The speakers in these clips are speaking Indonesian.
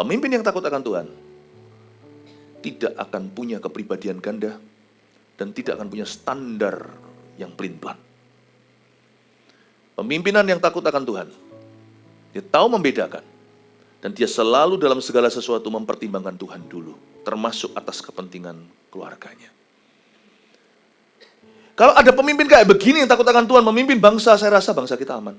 Pemimpin yang takut akan Tuhan tidak akan punya kepribadian ganda dan tidak akan punya standar yang pelin-pelan. Pemimpinan yang takut akan Tuhan, dia tahu membedakan, dan dia selalu dalam segala sesuatu mempertimbangkan Tuhan dulu, termasuk atas kepentingan keluarganya. Kalau ada pemimpin kayak begini yang takut akan Tuhan, memimpin bangsa, saya rasa bangsa kita aman.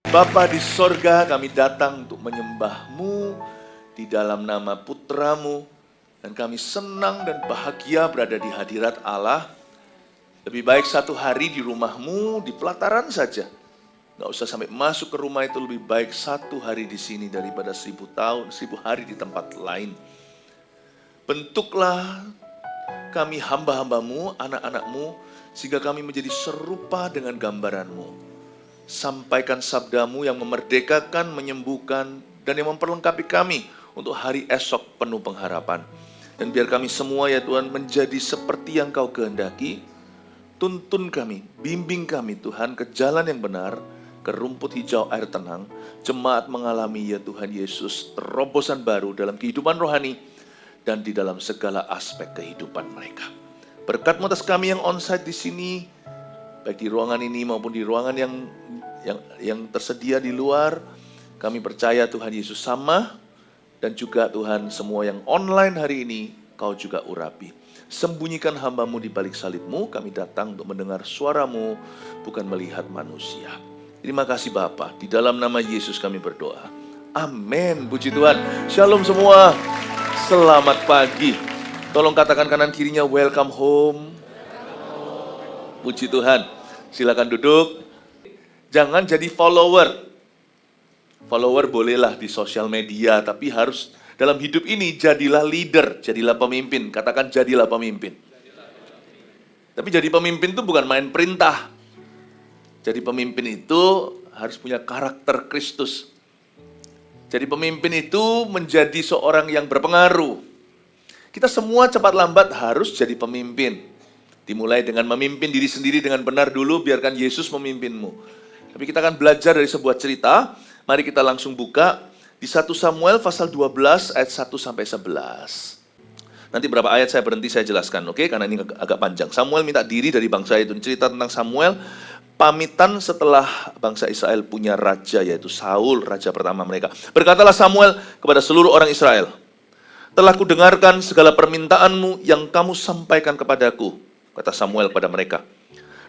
Bapa di sorga, kami datang untuk menyembah-Mu di dalam nama Putra-Mu, dan kami senang dan bahagia berada di hadirat Allah. Lebih baik satu hari di rumah-Mu, di pelataran saja. Nggak usah sampai masuk ke rumah, itu lebih baik satu hari di sini daripada 1000 tahun, 1000 hari di tempat lain. Bentuklah kami hamba-hamba-Mu, anak-anak-Mu, sehingga kami menjadi serupa dengan gambaran-Mu. Sampaikan sabda-Mu yang memerdekakan, menyembuhkan, dan yang memperlengkapi kami untuk hari esok penuh pengharapan. Dan biar kami semua ya Tuhan menjadi seperti yang Kau kehendaki. Tuntun kami, bimbing kami Tuhan ke jalan yang benar, ke rumput hijau air tenang. Jemaat mengalami ya Tuhan Yesus terobosan baru dalam kehidupan rohani dan di dalam segala aspek kehidupan mereka. Berkat-Mu atas kami yang onsite di sini, baik di ruangan ini maupun di ruangan yang tersedia di luar. Kami percaya Tuhan Yesus sama, dan juga Tuhan semua yang online hari ini Kau juga urapi. Sembunyikan hamba-Mu di balik salib-Mu, kami datang untuk mendengar suara-Mu, bukan melihat manusia. Terima kasih Bapa, di dalam nama Yesus kami berdoa. Amin, puji Tuhan. Shalom semua, selamat pagi. Tolong katakan kanan kirinya, welcome home. Puji Tuhan. Silakan duduk. Jangan jadi follower. Follower bolehlah di sosial media, tapi harus dalam hidup ini jadilah leader, jadilah pemimpin. Katakan jadilah pemimpin. Tapi jadi pemimpin itu bukan main perintah. Jadi pemimpin itu harus punya karakter Kristus. Jadi pemimpin itu menjadi seorang yang berpengaruh. Kita semua cepat lambat harus jadi pemimpin. Dimulai dengan memimpin diri sendiri dengan benar dulu, biarkan Yesus memimpinmu. Tapi kita akan belajar dari sebuah cerita. Mari kita langsung buka di 1 Samuel pasal 12 ayat 1 sampai 11. Nanti berapa ayat saya berhenti saya jelaskan, oke? Karena ini agak panjang. Samuel minta diri dari bangsa itu. Cerita tentang Samuel pamitan setelah bangsa Israel punya raja, yaitu Saul, raja pertama mereka. Berkatalah Samuel kepada seluruh orang Israel, "Telah kudengarkan segala permintaanmu yang kamu sampaikan kepadaku," kata Samuel kepada mereka.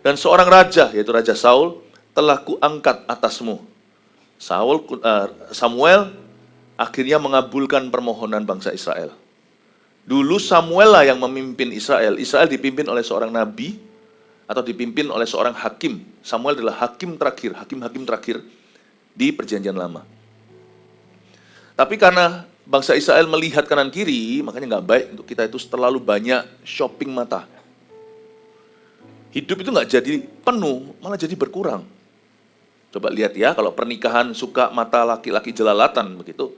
"Dan seorang raja, yaitu Raja Saul, telah kuangkat atasmu." Samuel akhirnya mengabulkan permohonan bangsa Israel. Dulu Samuel lah yang memimpin Israel. Israel dipimpin oleh seorang nabi atau dipimpin oleh seorang hakim. Samuel adalah hakim hakim terakhir di Perjanjian Lama. Tapi karena bangsa Israel melihat kanan kiri, makanya nggak baik untuk kita itu terlalu banyak shopping mata. Hidup itu nggak jadi penuh, malah jadi berkurang. Coba lihat ya, kalau pernikahan suka mata laki-laki jelalatan begitu,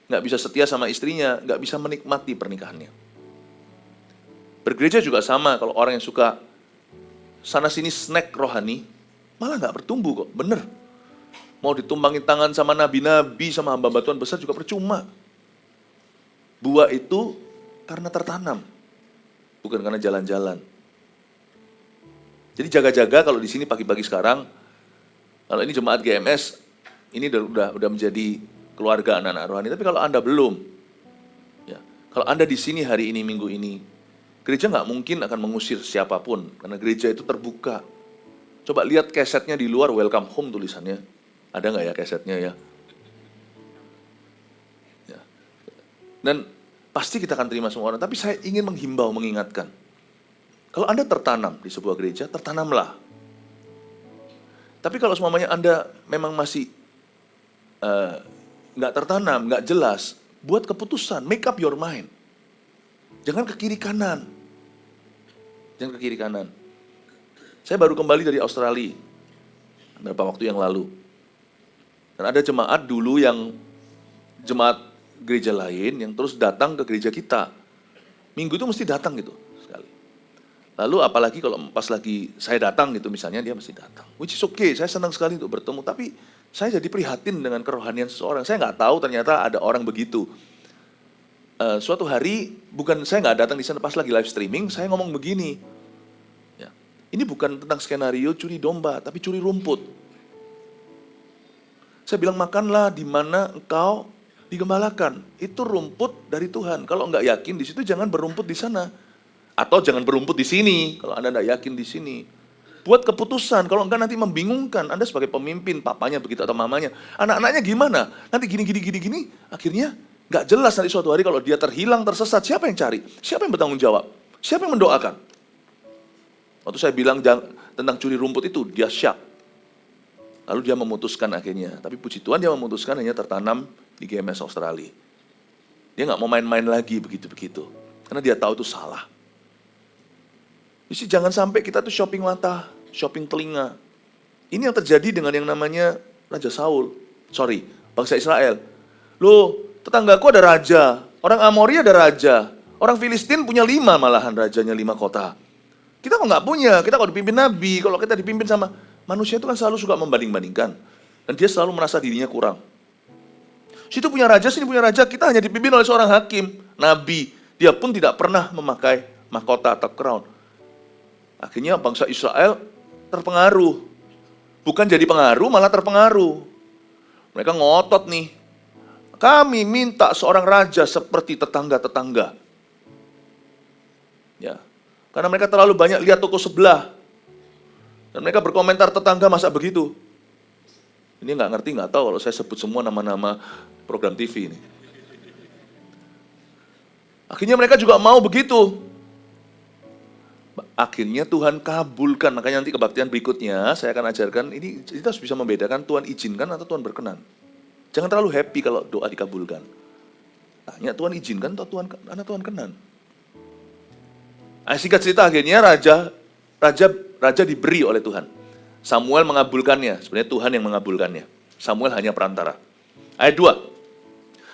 nggak bisa setia sama istrinya, nggak bisa menikmati pernikahannya. Bergereja juga sama, kalau orang yang suka sana-sini snack rohani, malah nggak bertumbuh kok, bener. Mau ditumbangin tangan sama nabi-nabi, sama hamba-hamba Tuhan besar juga percuma. Buah itu karena tertanam, bukan karena jalan-jalan. Jadi jaga-jaga kalau di sini pagi-pagi sekarang, kalau ini jemaat GMS, ini udah menjadi keluarga anak-anak rohani. Tapi kalau Anda belum, ya, kalau Anda di sini hari ini, minggu ini, gereja nggak mungkin akan mengusir siapapun, karena gereja itu terbuka. Coba lihat kesetnya di luar, welcome home tulisannya. Ada nggak ya kesetnya ya? Ya. Dan pasti kita akan terima semua orang, tapi saya ingin menghimbau, mengingatkan. Kalau Anda tertanam di sebuah gereja, tertanamlah. Tapi kalau semuanya Anda memang masih nggak tertanam, nggak jelas, buat keputusan, make up your mind. Jangan ke kiri kanan. jangan ke kiri kanan. Saya baru kembali dari Australia beberapa waktu yang lalu. Dan ada jemaat dulu yang jemaat gereja lain yang terus datang ke gereja kita. Minggu itu mesti datang gitu sekali. Lalu apalagi kalau pas lagi saya datang gitu misalnya, dia mesti datang. Which is okay, saya senang sekali untuk bertemu. Tapi saya jadi prihatin dengan kerohanian seseorang. Saya nggak tahu ternyata ada orang begitu. Suatu hari, bukan saya nggak datang di sana pas lagi live streaming, saya ngomong begini. Ya, ini bukan tentang skenario curi domba, tapi curi rumput. Saya bilang makanlah di mana engkau digembalakan. Itu rumput dari Tuhan. Kalau nggak yakin di situ jangan berumput di sana. Atau jangan berumput di sini. Kalau Anda nggak yakin di sini. Buat keputusan. Kalau enggak nanti membingungkan. Anda sebagai pemimpin, papanya begitu atau mamanya. Anak-anaknya gimana? Nanti gini. Akhirnya nggak jelas nanti suatu hari kalau dia terhilang, tersesat. Siapa yang cari? Siapa yang bertanggung jawab? Siapa yang mendoakan? Waktu saya bilang tentang curi rumput itu, dia syak. Lalu dia memutuskan akhirnya. Tapi puji Tuhan dia memutuskan hanya tertanam di GMS Australia. Dia nggak mau main-main lagi begitu-begitu. Karena dia tahu itu salah. Jadi jangan sampai kita tuh shopping mata, shopping telinga. Ini yang terjadi dengan yang namanya Raja Saul. Bangsa Israel. Loh, tetanggaku ada raja. Orang Amori ada raja. Orang Filistin punya 5 malahan rajanya 5 kota. Kita kok nggak punya? Kita kok dipimpin Nabi. Kalau kita dipimpin sama manusia itu kan selalu suka membanding-bandingkan. Dan dia selalu merasa dirinya kurang. Situ punya raja, sini punya raja. Kita hanya dipimpin oleh seorang hakim, Nabi. Dia pun tidak pernah memakai mahkota atau crown. Akhirnya bangsa Israel terpengaruh. Bukan jadi pengaruh, malah terpengaruh. Mereka ngotot nih. Kami minta seorang raja seperti tetangga-tetangga. Ya, karena mereka terlalu banyak lihat toko sebelah. Dan mereka berkomentar, tetangga masa begitu. Ini nggak tahu kalau saya sebut semua nama-nama program TV ini. Akhirnya mereka juga mau begitu. Akhirnya Tuhan kabulkan. Makanya nanti kebaktian berikutnya saya akan ajarkan, ini kita harus bisa membedakan Tuhan izinkan atau Tuhan berkenan. Jangan terlalu happy kalau doa dikabulkan. Tanya Tuhan izinkan atau Tuhan kenan. Singkat cerita akhirnya raja diberi oleh Tuhan. Samuel mengabulkannya. Sebenarnya Tuhan yang mengabulkannya. Samuel hanya perantara. Ayat 2.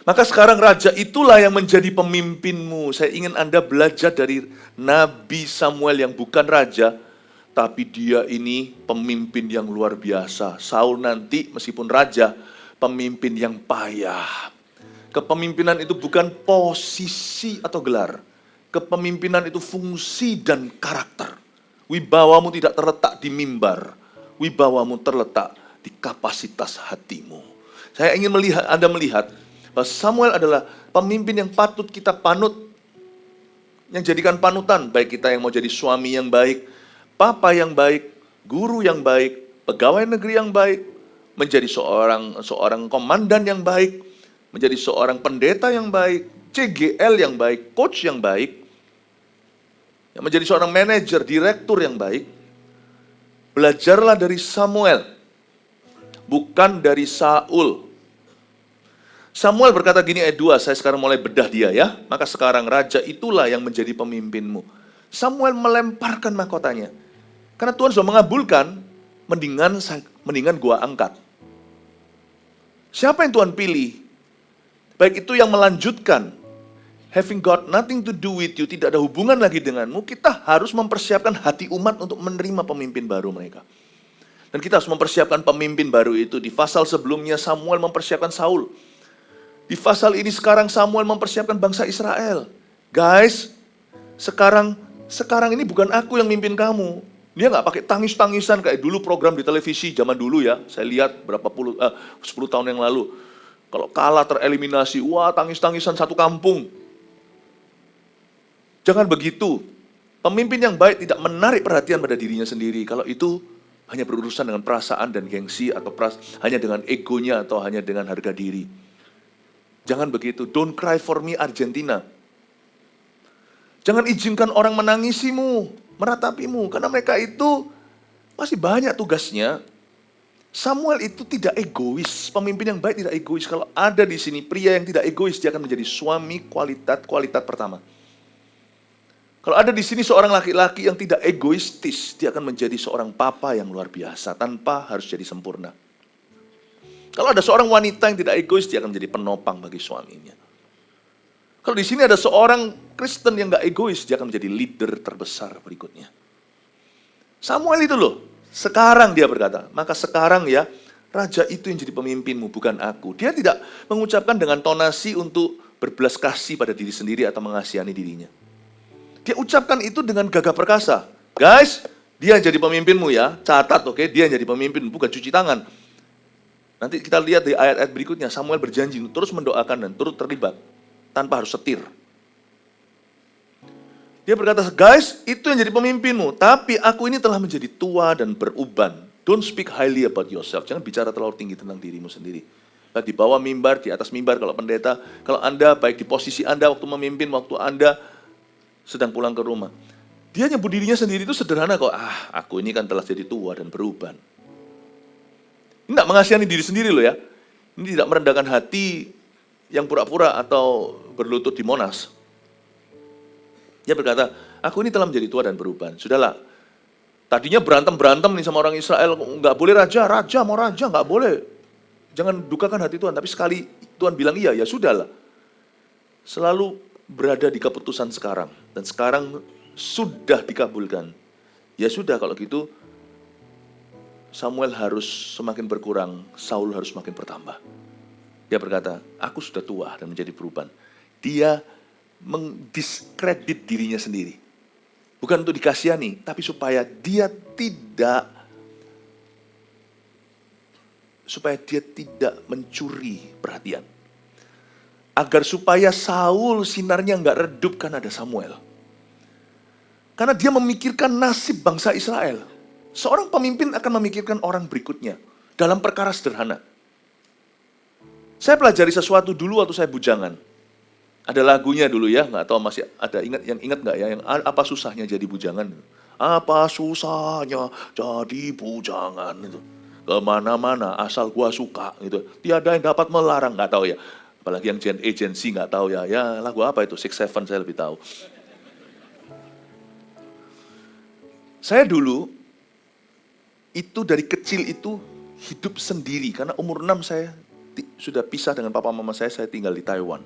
Maka sekarang raja itulah yang menjadi pemimpinmu. Saya ingin Anda belajar dari Nabi Samuel yang bukan raja, tapi dia ini pemimpin yang luar biasa. Saul nanti meskipun raja, pemimpin yang payah. Kepemimpinan itu bukan posisi atau gelar. Kepemimpinan itu fungsi dan karakter. Wibawamu tidak terletak di mimbar. Wibawamu terletak di kapasitas hatimu. Saya ingin Anda melihat bahwa Samuel adalah pemimpin yang patut kita panut. Yang jadikan panutan. Baik kita yang mau jadi suami yang baik, papa yang baik, guru yang baik, pegawai negeri yang baik, menjadi seorang komandan yang baik, menjadi seorang pendeta yang baik, CGL yang baik, coach yang baik, yang menjadi seorang manajer, direktur yang baik. Belajarlah dari Samuel, bukan dari Saul. Samuel berkata gini ayat 2, saya sekarang mulai bedah dia ya. Maka sekarang raja itulah yang menjadi pemimpinmu. Samuel melemparkan mahkotanya. Karena Tuhan sudah mengabulkan, mendingan gua angkat. Siapa yang Tuhan pilih? Baik itu yang melanjutkan. Having got nothing to do with you, tidak ada hubungan lagi denganmu, kita harus mempersiapkan hati umat untuk menerima pemimpin baru mereka. Dan kita harus mempersiapkan pemimpin baru itu. Di pasal sebelumnya Samuel mempersiapkan Saul. Di pasal ini sekarang Samuel mempersiapkan bangsa Israel. Guys, sekarang ini bukan aku yang mimpin kamu. Dia nggak pakai tangis-tangisan kayak dulu program di televisi zaman dulu ya. Saya lihat 10 tahun yang lalu. Kalau kalah tereliminasi, wah tangis-tangisan satu kampung. Jangan begitu. Pemimpin yang baik tidak menarik perhatian pada dirinya sendiri. Kalau itu hanya berurusan dengan perasaan dan gengsi atau hanya dengan egonya atau hanya dengan harga diri. Jangan begitu. Don't cry for me Argentina. Jangan izinkan orang menangisimu, meratapimu. Karena mereka itu masih banyak tugasnya. Samuel itu tidak egois. Pemimpin yang baik tidak egois. Kalau ada di sini pria yang tidak egois, dia akan menjadi suami kualitas pertama. Kalau ada di sini seorang laki-laki yang tidak egoistis, dia akan menjadi seorang papa yang luar biasa tanpa harus jadi sempurna. Kalau ada seorang wanita yang tidak egois, dia akan menjadi penopang bagi suaminya. Kalau di sini ada seorang Kristen yang gak egois, dia akan menjadi leader terbesar berikutnya. Samuel itu loh, sekarang dia berkata, maka sekarang ya, raja itu yang jadi pemimpinmu, bukan aku. Dia tidak mengucapkan dengan tonasi untuk berbelas kasih pada diri sendiri atau mengasihani dirinya. Dia ucapkan itu dengan gagah perkasa. Guys, dia yang jadi pemimpinmu ya. Catat, oke? Dia yang jadi pemimpin, bukan cuci tangan. Nanti kita lihat di ayat-ayat berikutnya, Samuel berjanji terus mendoakan dan turut terlibat. Tanpa harus setir. Dia berkata, guys, itu yang jadi pemimpinmu. Tapi aku ini telah menjadi tua dan beruban. Don't speak highly about yourself. Jangan bicara terlalu tinggi tentang dirimu sendiri. Di bawah mimbar, di atas mimbar kalau pendeta. Kalau Anda, baik di posisi Anda waktu memimpin, waktu Anda sedang pulang ke rumah. Dia nyebut dirinya sendiri itu sederhana kok. Aku ini kan telah jadi tua dan beruban. Ini tidak mengasihani diri sendiri loh ya. Ini tidak merendahkan hati yang pura-pura atau berlutut di Monas. Dia berkata, aku ini telah menjadi tua dan beruban. Sudahlah, tadinya berantem nih sama orang Israel. Nggak boleh raja mau raja, nggak boleh. Jangan dukakan hati Tuhan. Tapi sekali Tuhan bilang iya, ya sudahlah. Selalu berada di keputusan sekarang. Dan sekarang sudah dikabulkan. Ya sudah kalau gitu, Samuel harus semakin berkurang, Saul harus semakin bertambah. Dia berkata, aku sudah tua dan menjadi beruban. Dia mendiskredit dirinya sendiri. Bukan untuk dikasihani, tapi supaya dia tidak mencuri perhatian. Agar supaya Saul sinarnya nggak redup kan ada Samuel. Karena dia memikirkan nasib bangsa Israel. Seorang pemimpin akan memikirkan orang berikutnya dalam perkara sederhana. Saya pelajari sesuatu dulu waktu saya bujangan. Ada lagunya dulu ya, nggak tahu masih ada ingat nggak ya, yang apa susahnya jadi bujangan? Apa susahnya jadi bujangan itu? Kemana-mana asal gua suka gitu. Tiada yang dapat melarang, nggak tahu ya. Apalagi yang Gen A, Gen Z nggak tahu ya. Ya lagu apa itu? 6-7 saya lebih tahu. Saya dulu itu dari kecil itu hidup sendiri karena umur 6 saya sudah pisah dengan papa mama saya tinggal di Taiwan.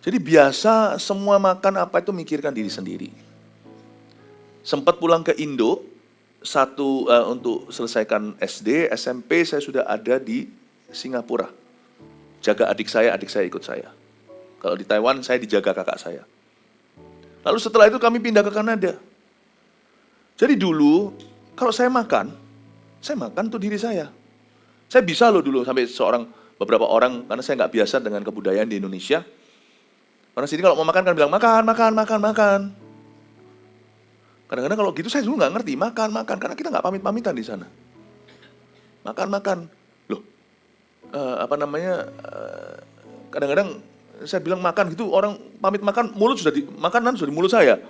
Jadi biasa semua makan apa itu mikirkan diri sendiri. Sempat pulang ke Indo untuk selesaikan SD, SMP saya sudah ada di Singapura. Jaga adik saya ikut saya. Kalau di Taiwan saya dijaga kakak saya. Lalu setelah itu kami pindah ke Kanada. Jadi dulu kalau saya makan untuk diri saya. Saya bisa loh dulu sampai beberapa orang, karena saya nggak biasa dengan kebudayaan di Indonesia. Orang sini kalau mau makan kan bilang makan. Kadang-kadang kalau gitu saya dulu nggak ngerti makan, karena kita nggak pamit-pamitan di sana. Makan. Loh, kadang-kadang saya bilang makan gitu, orang pamit makan, makanan sudah di mulut saya.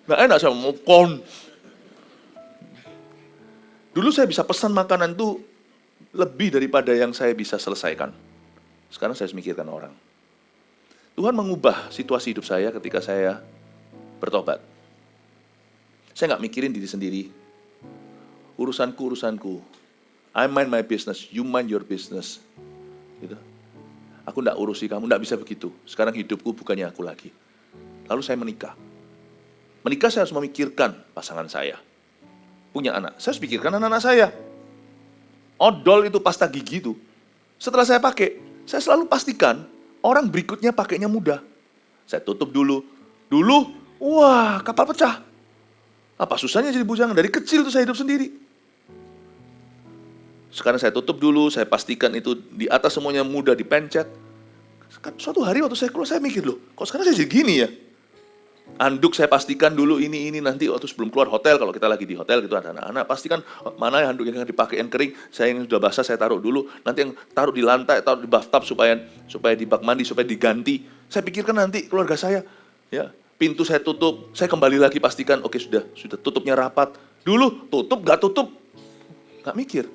Nggak enak saya mau kon. Dulu saya bisa pesan makanan tuh lebih daripada yang saya bisa selesaikan. Sekarang saya memikirkan orang. Tuhan mengubah situasi hidup saya ketika saya bertobat. Saya nggak mikirin diri sendiri. Urusanku. I mind my business, you mind your business. Gitu. Aku nggak urusi kamu, nggak bisa begitu. Sekarang hidupku bukannya aku lagi. Lalu saya menikah. Menikah saya harus memikirkan pasangan saya. Punya anak, saya harus pikirkan anak-anak saya. Odol itu pasta gigi itu. Setelah saya pakai, saya selalu pastikan orang berikutnya pakainya mudah. Saya tutup dulu. Wah, kapal pecah. Apa susahnya jadi bujangan? Dari kecil tuh saya hidup sendiri. Sekarang saya tutup dulu, saya pastikan itu di atas semuanya mudah dipencet. Suatu hari waktu saya keluar, saya mikir loh, kok sekarang saya jadi gini ya? Anduk saya pastikan dulu ini nanti waktu sebelum keluar hotel, kalau kita lagi di hotel gitu ada anak-anak, pastikan mana handuk yang dipakai yang kering, saya yang sudah basah saya taruh dulu, nanti yang taruh di lantai, taruh di bathtub supaya di bak mandi supaya diganti. Saya pikirkan nanti keluarga saya, ya pintu saya tutup, saya kembali lagi pastikan oke sudah tutupnya rapat. Dulu tutup nggak mikir.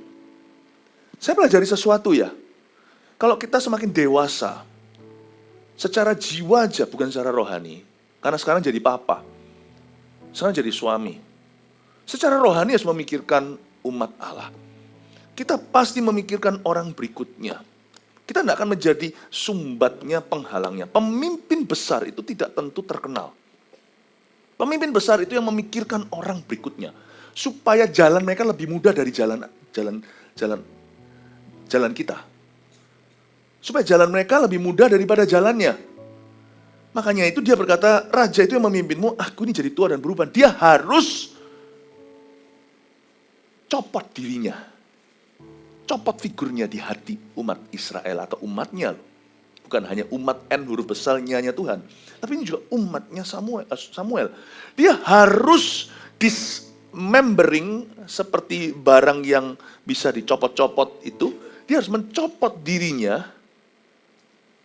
Saya pelajari sesuatu ya. Kalau kita semakin dewasa, secara jiwa aja bukan secara rohani, Karena sekarang jadi papa. Sekarang jadi suami. Secara rohani harus memikirkan umat Allah. Kita pasti memikirkan orang berikutnya. Kita tidak akan menjadi sumbatnya, penghalangnya. Pemimpin besar itu tidak tentu terkenal. Pemimpin besar itu yang memikirkan orang berikutnya. Supaya jalan mereka lebih mudah dari jalan kita. Supaya jalan mereka lebih mudah daripada jalannya. Makanya itu dia berkata, raja itu yang memimpinmu, aku ini jadi tua dan berubah. Dia harus copot dirinya. Copot figurnya di hati umat Israel atau umatnya. Bukan hanya umat N huruf besarnya Tuhan. Tapi ini juga umatnya Samuel. Dia harus dismembering seperti barang yang bisa dicopot-copot itu. Dia harus mencopot dirinya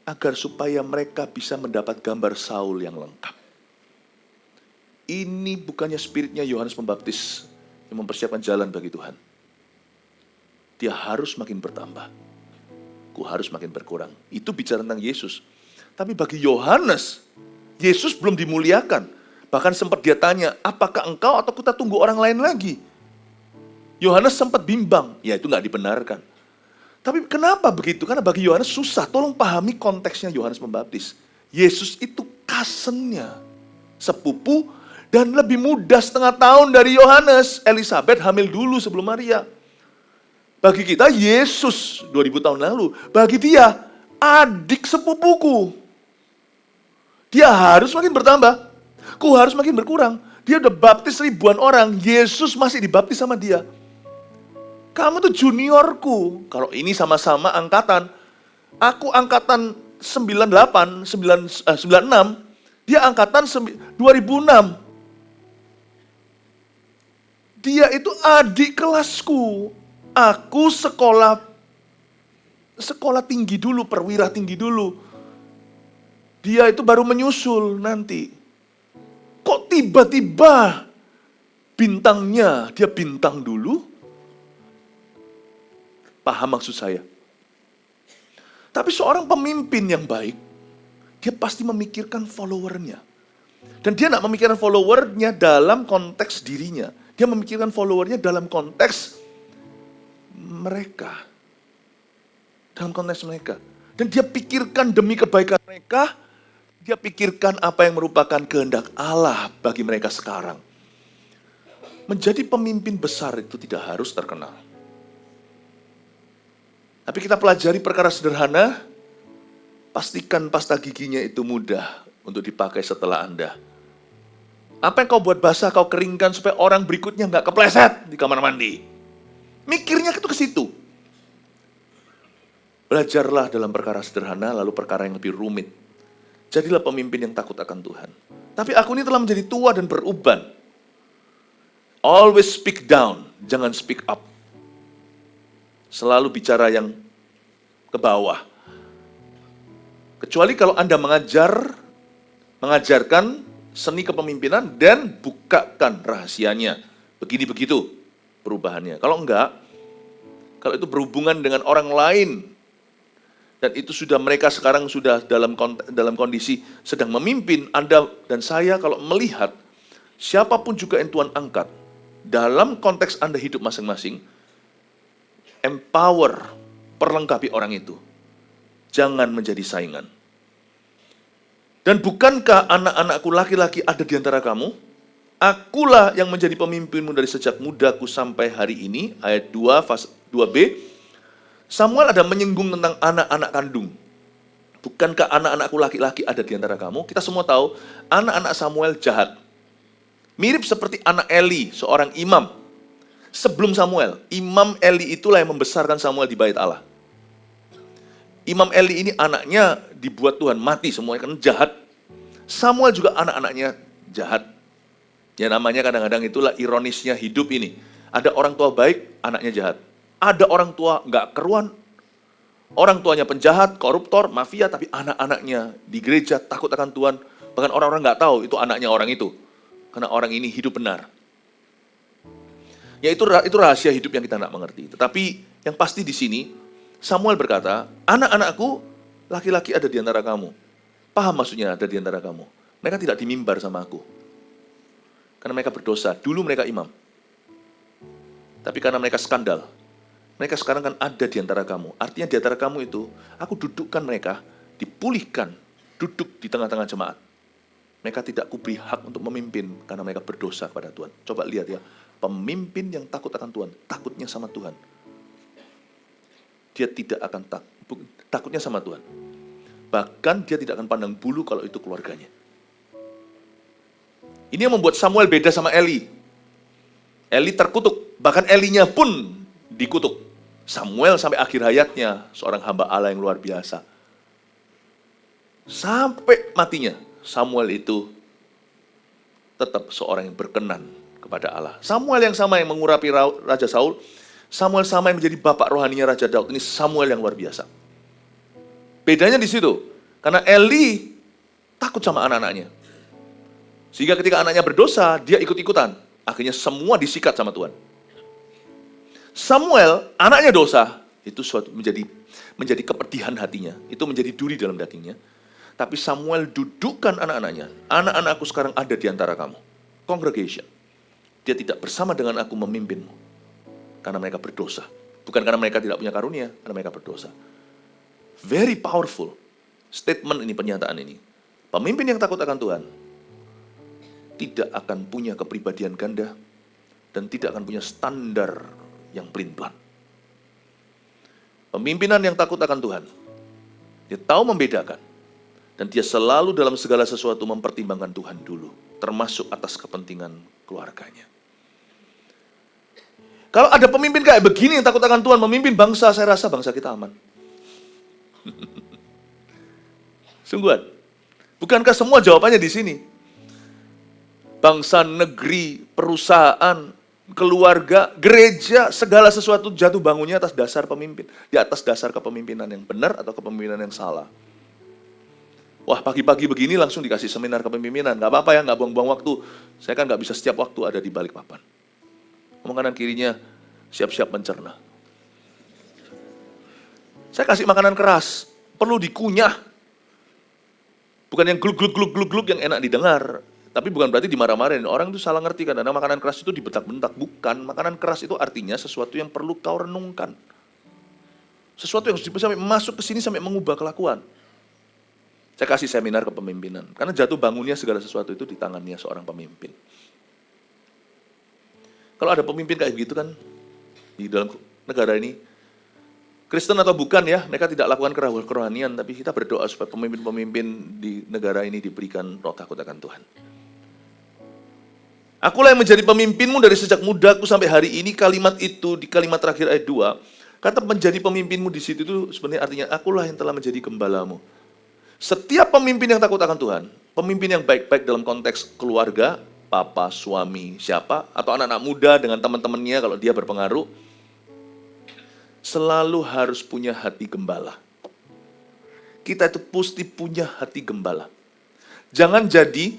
agar supaya mereka bisa mendapat gambar Saul yang lengkap. Ini bukannya spiritnya Yohanes Pembaptis yang mempersiapkan jalan bagi Tuhan. Dia harus makin bertambah. Ku harus makin berkurang. Itu bicara tentang Yesus. Tapi bagi Yohanes, Yesus belum dimuliakan. Bahkan sempat dia tanya, apakah engkau atau kita tunggu orang lain lagi? Yohanes sempat bimbang. Ya itu nggak dibenarkan. Tapi kenapa begitu? Karena bagi Yohanes susah. Tolong pahami konteksnya Yohanes Pembaptis. Yesus itu cousin-nya, sepupu, dan lebih muda setengah tahun dari Yohanes. Elizabeth hamil dulu sebelum Maria. Bagi kita Yesus 2000 tahun lalu. Bagi dia adik sepupuku. Dia harus makin bertambah. Ku harus makin berkurang. Dia udah baptis ribuan orang. Yesus masih dibaptis sama dia. Kamu tuh juniorku. Kalau ini sama-sama angkatan. Aku angkatan 96. Dia angkatan 2006. Dia itu adik kelasku. Aku sekolah tinggi dulu, perwira tinggi dulu. Dia itu baru menyusul nanti. Kok tiba-tiba bintangnya, dia bintang dulu? Paham maksud saya? Tapi seorang pemimpin yang baik, dia pasti memikirkan followernya. Dan dia tidak memikirkan followernya dalam konteks dirinya. Dia memikirkan followernya dalam konteks mereka. Dalam konteks mereka. Dan dia pikirkan demi kebaikan mereka, dia pikirkan apa yang merupakan kehendak Allah bagi mereka sekarang. Menjadi pemimpin besar itu tidak harus terkenal. Tapi kita pelajari perkara sederhana, pastikan pasta giginya itu mudah untuk dipakai setelah Anda. Apa yang kau buat basah, kau keringkan supaya orang berikutnya nggak kepleset di kamar mandi. Mikirnya itu ke situ. Belajarlah dalam perkara sederhana, lalu perkara yang lebih rumit. Jadilah pemimpin yang takut akan Tuhan. Tapi aku ini telah menjadi tua dan beruban. Always speak down, jangan speak up. Selalu bicara yang ke bawah. Kecuali kalau Anda mengajarkan seni kepemimpinan dan bukakan rahasianya. Begini begitu perubahannya. Kalau enggak, kalau itu berhubungan dengan orang lain, dan itu sudah mereka sekarang sudah dalam kondisi sedang memimpin, Anda dan saya kalau melihat siapapun juga yang Tuhan angkat, dalam konteks Anda hidup masing-masing, empower, perlengkapi orang itu. Jangan menjadi saingan. Dan bukankah anak-anakku laki-laki ada di antara kamu? Akulah yang menjadi pemimpinmu dari sejak mudaku sampai hari ini. Ayat 2, 2b. Samuel ada menyinggung tentang anak-anak kandung. Bukankah anak-anakku laki-laki ada di antara kamu? Kita semua tahu, anak-anak Samuel jahat. Mirip seperti anak Eli, seorang imam. Sebelum Samuel, Imam Eli itulah yang membesarkan Samuel di bait Allah. Imam Eli ini anaknya dibuat Tuhan mati semuanya karena jahat. Samuel juga anak-anaknya jahat. Ya namanya kadang-kadang itulah ironisnya hidup ini. Ada orang tua baik, anaknya jahat. Ada orang tua nggak keruan, orang tuanya penjahat, koruptor, mafia, tapi anak-anaknya di gereja takut akan Tuhan. Bahkan orang-orang nggak tahu itu anaknya orang itu. Karena orang ini hidup benar. Ya itu rahasia hidup yang kita nggak mengerti. Tetapi yang pasti di sini, Samuel berkata, anak-anakku laki-laki ada di antara kamu. Paham maksudnya ada di antara kamu? Mereka tidak di mimbar sama aku. Karena mereka berdosa. Dulu mereka imam. Tapi karena mereka skandal, mereka sekarang kan ada di antara kamu. Artinya di antara kamu itu, aku dudukkan mereka, dipulihkan, duduk di tengah-tengah jemaat. Mereka tidak kuberi hak untuk memimpin karena mereka berdosa kepada Tuhan. Coba lihat ya, pemimpin yang takut akan Tuhan, takutnya sama Tuhan. Dia tidak akan takutnya sama Tuhan. Bahkan dia tidak akan pandang bulu kalau itu keluarganya. Ini yang membuat Samuel beda sama Eli. Eli terkutuk, bahkan Elinya pun dikutuk. Samuel sampai akhir hayatnya seorang hamba Allah yang luar biasa. Sampai matinya, Samuel itu tetap seorang yang berkenan kepada Allah. Samuel yang sama yang mengurapi Raja Saul, Samuel sama yang menjadi bapak rohaninya Raja Daud. Ini Samuel yang luar biasa. Bedanya di situ, karena Eli takut sama anak-anaknya. Sehingga ketika anaknya berdosa, dia ikut-ikutan. Akhirnya semua disikat sama Tuhan. Samuel, anaknya dosa, itu suatu menjadi kepedihan hatinya. Itu menjadi duri dalam dagingnya. Tapi Samuel dudukkan anak-anaknya. Anak-anakku sekarang ada di antara kamu. Congregation. Dia tidak bersama dengan aku memimpinmu. Karena mereka berdosa. Bukan karena mereka tidak punya karunia, karena mereka berdosa. Very powerful statement ini, pernyataan ini. Pemimpin yang takut akan Tuhan tidak akan punya kepribadian ganda dan tidak akan punya standar yang pelin-pelan. Pemimpinan yang takut akan Tuhan, dia tahu membedakan dan dia selalu dalam segala sesuatu mempertimbangkan Tuhan dulu, termasuk atas kepentingan keluarganya. Kalau ada pemimpin kayak begini yang takut akan Tuhan memimpin bangsa, saya rasa bangsa kita aman. Sungguhan. Bukankah semua jawabannya di sini? Bangsa, negeri, perusahaan, keluarga, gereja, segala sesuatu jatuh bangunnya atas dasar pemimpin. Di atas dasar kepemimpinan yang benar atau kepemimpinan yang salah. Wah, pagi-pagi begini langsung dikasih seminar kepemimpinan. Gak apa-apa ya, gak buang-buang waktu. Saya kan gak bisa setiap waktu ada di balik papan. Ngomong kanan kirinya, siap-siap mencerna. Saya kasih makanan keras, perlu dikunyah. Bukan yang gluk-gluk yang enak didengar. Tapi bukan berarti dimarah-marahin. Orang itu salah ngerti kan, karena makanan keras itu dibentak-bentak. Bukan, makanan keras itu artinya sesuatu yang perlu kau renungkan. Sesuatu yang sampai masuk ke sini sampai mengubah kelakuan. Saya kasih seminar kepemimpinan. Karena jatuh bangunnya segala sesuatu itu di tangannya seorang pemimpin. Kalau ada pemimpin kayak begitu kan, di dalam negara ini, Kristen atau bukan ya, mereka tidak lakukan kerohanian, tapi kita berdoa supaya pemimpin-pemimpin di negara ini diberikan roh takut akan Tuhan. Akulah yang menjadi pemimpinmu dari sejak mudaku sampai hari ini. Kalimat itu di kalimat terakhir ayat 2, kata menjadi pemimpinmu di situ itu sebenarnya artinya akulah yang telah menjadi gembalamu. Setiap pemimpin yang takut akan Tuhan, pemimpin yang baik-baik dalam konteks keluarga, papa, suami, siapa, atau anak-anak muda dengan teman-temannya kalau dia berpengaruh, selalu harus punya hati gembala. Kita itu pasti punya hati gembala. Jangan jadi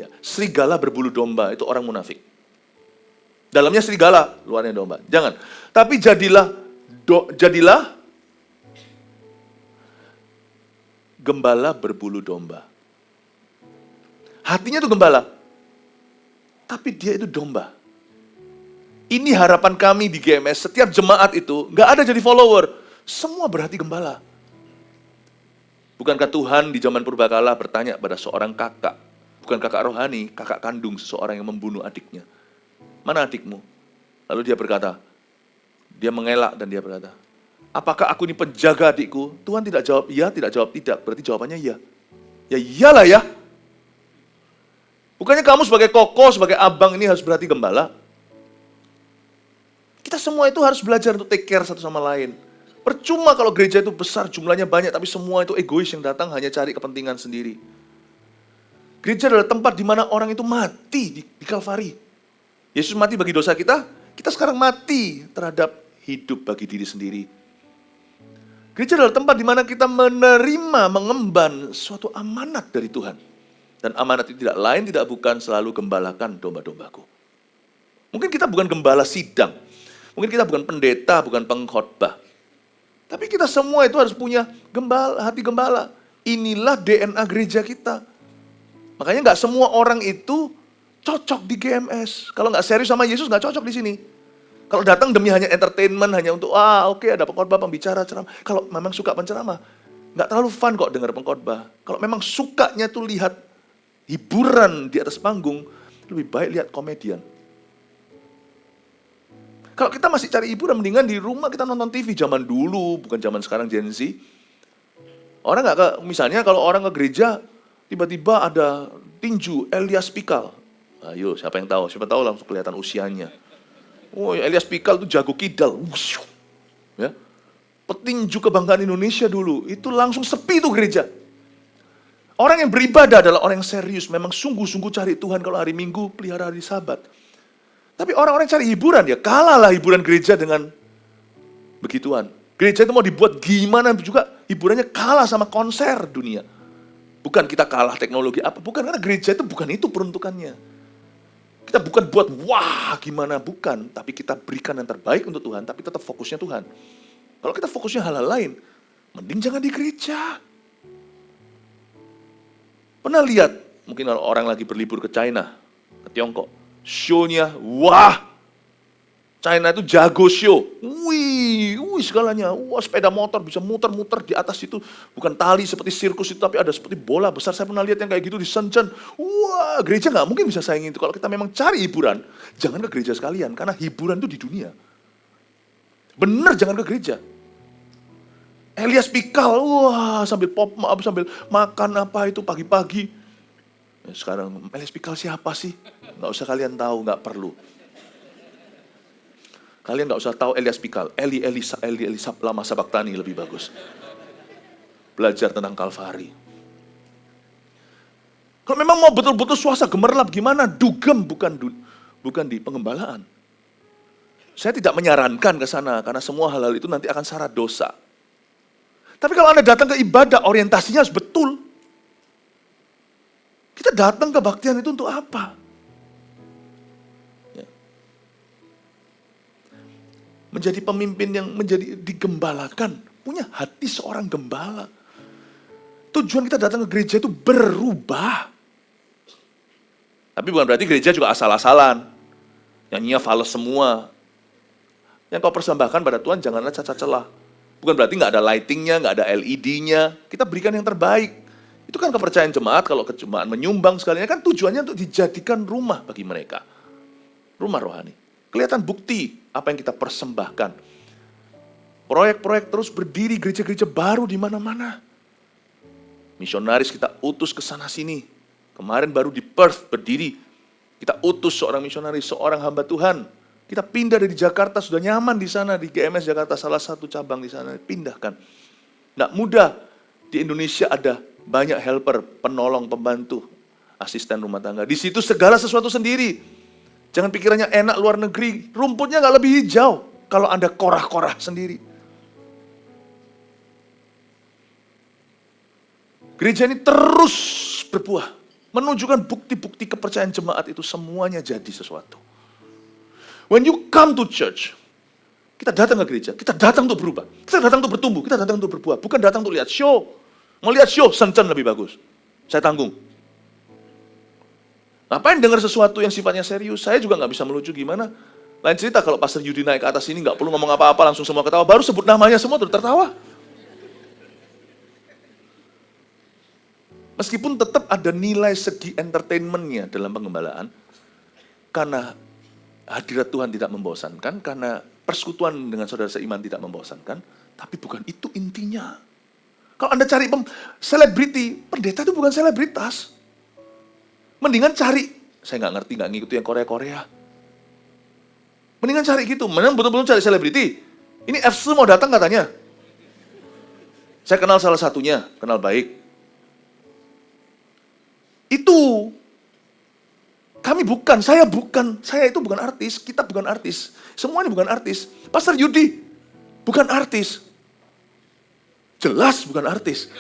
ya, serigala berbulu domba, itu orang munafik. Dalamnya serigala, luarnya domba. Jangan. Tapi jadilah gembala berbulu domba. Hatinya itu gembala, tapi dia itu domba. Ini harapan kami di GMS, setiap jemaat itu nggak ada jadi follower, semua berhati gembala. Bukankah Tuhan di zaman purbakala bertanya pada seorang kakak, bukan kakak rohani, kakak kandung seseorang yang membunuh adiknya. Mana adikmu? Lalu dia berkata, dia mengelak dan dia berkata, apakah aku ini penjaga adikku? Tuhan tidak jawab iya, tidak jawab tidak, berarti jawabannya iya. Ya iyalah ya. Bukannya kamu sebagai koko, sebagai abang ini harus berhati gembala? Kita semua itu harus belajar untuk take care satu sama lain. Percuma kalau gereja itu besar, jumlahnya banyak, tapi semua itu egois yang datang hanya cari kepentingan sendiri. Gereja adalah tempat di mana orang itu mati di Kalvari. Yesus mati bagi dosa kita, kita sekarang mati terhadap hidup bagi diri sendiri. Gereja adalah tempat di mana kita menerima, mengemban suatu amanat dari Tuhan. Dan amanat itu tidak lain, tidak bukan selalu gembalakan domba-dombaku. Mungkin kita bukan gembala sidang. Mungkin kita bukan pendeta, bukan pengkhotbah. Tapi kita semua itu harus punya hati gembala. Inilah DNA gereja kita. Makanya nggak semua orang itu cocok di GMS. Kalau nggak serius sama Yesus nggak cocok di sini. Kalau datang demi hanya entertainment, hanya untuk oke, ada pengkhotbah, pembicara, ceramah. Kalau memang suka penceramah, nggak terlalu fun kok dengar pengkhotbah. Kalau memang sukanya tuh lihat hiburan di atas panggung, lebih baik lihat komedian. Kalau kita masih cari hiburan, mendingan di rumah kita nonton TV zaman dulu, bukan zaman sekarang Gen Z. Orang nggak ke, misalnya kalau orang ke gereja, tiba-tiba ada tinju Elias Pikal. Ayo, siapa yang tahu? Siapa tahu langsung kelihatan usianya. Oh, Elias Pikal itu jago kidal. Ya. Petinju kebanggaan Indonesia dulu, itu langsung sepi tuh gereja. Orang yang beribadah adalah orang yang serius, memang sungguh-sungguh cari Tuhan kalau hari Minggu, pelihara hari Sabat. Tapi orang-orang cari hiburan, ya kalahlah hiburan gereja dengan begituan. Gereja itu mau dibuat gimana juga, hiburannya kalah sama konser dunia. Bukan kita kalah teknologi apa, bukan, karena gereja itu bukan itu peruntukannya. Kita bukan buat wah gimana, bukan. Tapi kita berikan yang terbaik untuk Tuhan, tapi tetap fokusnya Tuhan. Kalau kita fokusnya hal-hal lain, mending jangan di gereja. Pernah lihat, mungkin kalau orang lagi berlibur ke China, ke Tiongkok, show-nya, wah, China itu jago show. Wih segalanya. Wah, sepeda motor bisa muter-muter di atas itu. Bukan tali seperti sirkus itu, tapi ada seperti bola besar. Saya pernah lihat yang kayak gitu di Shenzhen. Wah, gereja nggak mungkin bisa saingin itu. Kalau kita memang cari hiburan, jangan ke gereja sekalian. Karena hiburan itu di dunia. Bener, jangan ke gereja. Elias Pikal, wah sambil sambil makan apa itu pagi-pagi. Sekarang Elias Pikal siapa sih? Nggak usah kalian tahu, nggak perlu. Kalian nggak usah tahu Elias Pikal, Eli lama Sabaktani lebih bagus. Belajar tentang Kalvari. Kalau memang mau betul-betul suasana gemerlap gimana? Dugem, bukan di pengembalaan. Saya tidak menyarankan ke sana karena semua hal-hal itu nanti akan syarat dosa. Tapi kalau Anda datang ke ibadah, orientasinya harus betul. Kita datang ke kebaktian itu untuk apa? Menjadi pemimpin yang menjadi digembalakan, punya hati seorang gembala. Tujuan kita datang ke gereja itu berubah. Tapi bukan berarti gereja juga asal-asalan. Nyanyinya fals semua. Yang kau persembahkan pada Tuhan janganlah cacat celah. Bukan berarti nggak ada lightingnya, nggak ada LED-nya. Kita berikan yang terbaik. Itu kan kepercayaan jemaat, kalau jemaat menyumbang sekalian kan tujuannya untuk dijadikan rumah bagi mereka. Rumah rohani. Kelihatan bukti apa yang kita persembahkan. Proyek-proyek terus berdiri, gereja-gereja baru di mana-mana. Misionaris kita utus ke sana sini. Kemarin baru di Perth berdiri. Kita utus seorang misionaris, seorang hamba Tuhan. Kita pindah dari Jakarta, sudah nyaman di sana, di GMS Jakarta, salah satu cabang di sana, pindahkan. Nggak mudah. Di Indonesia ada banyak helper, penolong, pembantu, asisten rumah tangga. Di situ segala sesuatu sendiri. Jangan pikirannya enak luar negeri, rumputnya nggak lebih hijau kalau Anda korah-korah sendiri. Gereja ini terus berbuah, menunjukkan bukti-bukti kepercayaan jemaat itu semuanya jadi sesuatu. When you come to church, kita datang ke gereja, kita datang untuk berubah, kita datang untuk bertumbuh, kita datang untuk berbuah, bukan datang untuk lihat show. Mau lihat show, Shenzhen lebih bagus. Saya tanggung. Ngapain dengar sesuatu yang sifatnya serius? Saya juga nggak bisa melucu gimana. Lain cerita kalau Pastor Yudi naik ke atas ini nggak perlu ngomong apa-apa, langsung semua ketawa. Baru sebut namanya semua tuh tertawa. Meskipun tetap ada nilai segi entertainment-nya dalam pengembalaan, karena hadirat Tuhan tidak membosankan, karena persekutuan dengan saudara seiman tidak membosankan, tapi bukan itu intinya. Kalau Anda cari selebriti, pendeta itu bukan selebritas. Mendingan cari, saya nggak ngerti, nggak ngikuti yang Korea-Korea. Mendingan cari gitu, mendingan betul-betul cari selebriti. Ini FC mau datang katanya. Saya kenal salah satunya, kenal baik. Itu, saya itu bukan artis, kita bukan artis. Semuanya bukan artis. Pastor Yudi, bukan artis. Jelas bukan artis.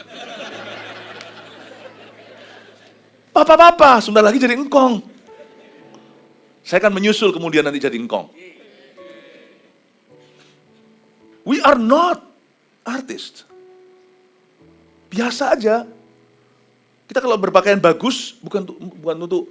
Papa, sebentar lagi jadi engkong. Saya akan menyusul kemudian nanti jadi engkong. We are not artists. Biasa aja. Kita kalau berpakaian bagus, bukan untuk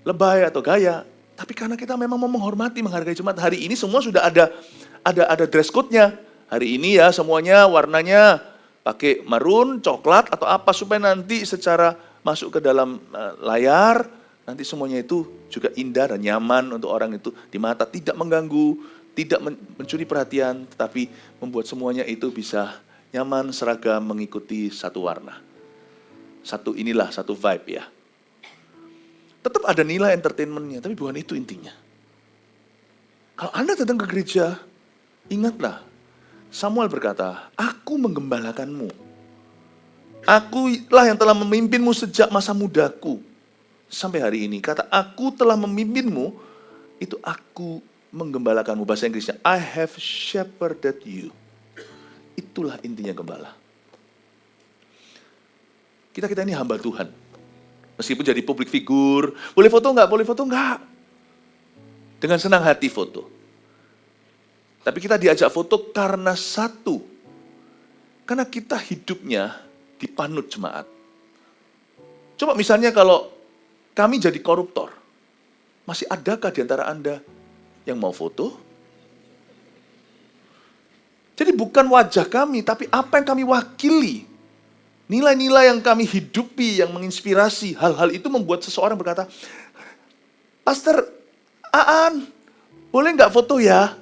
lebay atau gaya, tapi karena kita memang mau menghormati, menghargai jemaat. Hari ini semua sudah ada dress code-nya. Hari ini ya semuanya warnanya pakai marun, coklat atau apa supaya nanti secara masuk ke dalam layar, nanti semuanya itu juga indah dan nyaman untuk orang itu di mata, tidak mengganggu, tidak mencuri perhatian, tetapi membuat semuanya itu bisa nyaman, seragam, mengikuti satu warna. Satu vibe ya. Tetap ada nilai entertainment-nya, tapi bukan itu intinya. Kalau Anda datang ke gereja, ingatlah, Samuel berkata, aku menggembalakanmu. Akulah yang telah memimpinmu sejak masa mudaku. Sampai hari ini, kata aku telah memimpinmu, itu aku menggembalakanmu. Bahasa Inggrisnya, I have shepherded you. Itulah intinya gembala. Kita ini hamba Tuhan. Meskipun jadi public figure, boleh foto enggak? Boleh foto enggak? Dengan senang hati foto. Tapi kita diajak foto karena satu. Karena kita hidupnya dipanut jemaat. Coba misalnya kalau kami jadi koruptor, masih adakah di antara Anda yang mau foto? Jadi bukan wajah kami, tapi apa yang kami wakili. Nilai-nilai yang kami hidupi, yang menginspirasi, hal-hal itu membuat seseorang berkata, Pastor Aan, boleh nggak foto ya?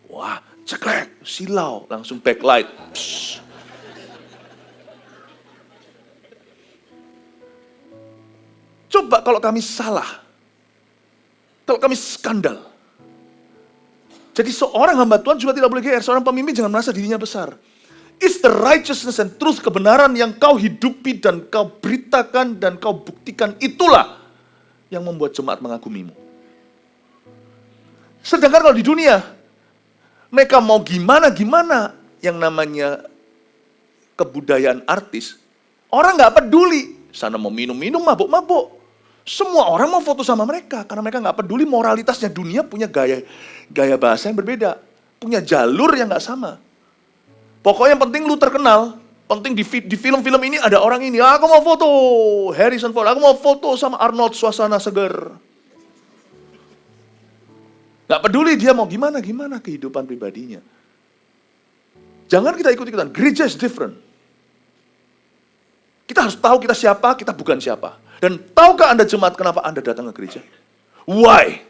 Wah, ceklek, silau, langsung backlight. Psst. Coba kalau kami salah, kalau kami skandal. Jadi seorang hamba Tuhan juga tidak boleh GR, seorang pemimpin jangan merasa dirinya besar. It's the righteousness and truth, kebenaran yang kau hidupi dan kau beritakan dan kau buktikan, itulah yang membuat jemaat mengagumimu. Sedangkan kalau di dunia, mereka mau gimana yang namanya kebudayaan artis, orang nggak peduli. Sana mau minum-minum, mabuk-mabuk. Semua orang mau foto sama mereka, karena mereka nggak peduli moralitasnya. Dunia punya gaya bahasa yang berbeda, punya jalur yang nggak sama. Pokoknya yang penting lu terkenal, penting di film-film ini ada orang ini, aku mau foto Harrison Ford, aku mau foto sama Arnold, suasana seger. Gak peduli dia mau gimana kehidupan pribadinya. Jangan kita ikut-ikutan, gereja is different. Kita harus tahu kita siapa, kita bukan siapa. Dan tahukah Anda jemaat kenapa Anda datang ke gereja? Why?